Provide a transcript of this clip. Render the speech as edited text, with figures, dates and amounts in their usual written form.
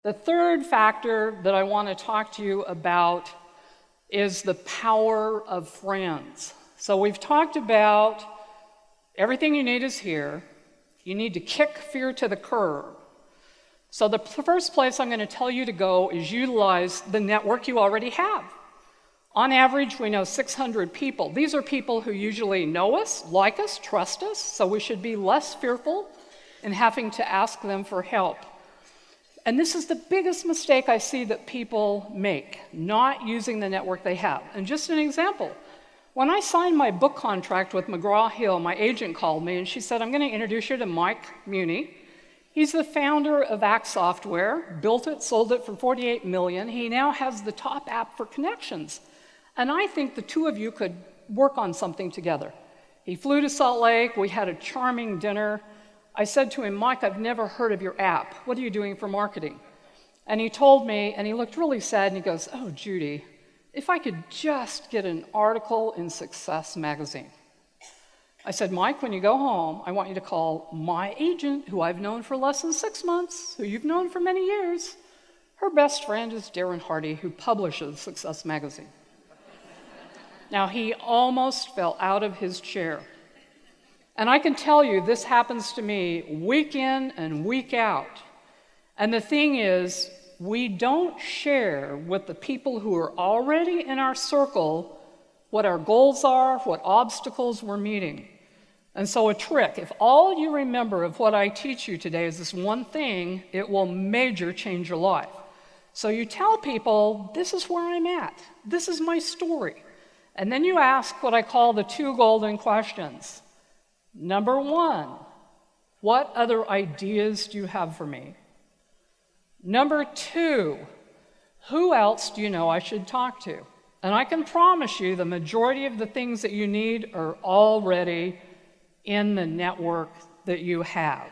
The third factor that I want to talk to you about is the power of friends. So we've talked about everything you need is here. You need to kick fear to the curb. So the first place I'm going to tell you to go is utilize the network you already have. On average, we know 600 people. These are people who usually know us, like us, trust us, so we should be less fearful in having to ask them for help. And this is the biggest mistake I see that people make, not using the network they have. And just an example, when I signed my book contract with McGraw-Hill, my agent called me and she said, I'm going to introduce you to Mike Muni. He's the founder of Act Software, built it, sold it for $48 million. He now has the top app for connections. And I think the two of you could work on something together. He flew to Salt Lake, we had a charming dinner. I said to him, Mike, I've never heard of your app. What are you doing for marketing? And he told me, and he looked really sad, and he goes, oh, Judy, if I could just get an article in Success magazine. I said, Mike, when you go home, I want you to call my agent, who I've known for less than 6 months, who you've known for many years. Her best friend is Darren Hardy, who publishes Success magazine. Now, he almost fell out of his chair. And I can tell you, this happens to me week in and week out. And the thing is, we don't share with the people who are already in our circle what our goals are, what obstacles we're meeting. And so a trick, if all you remember of what I teach you today is this one thing, it will major change your life. So you tell people, this is where I'm at. This is my story. And then you ask what I call the 2 golden questions. Number 1, what other ideas do you have for me? Number 2, who else do you know I should talk to? And I can promise you the majority of the things that you need are already in the network that you have.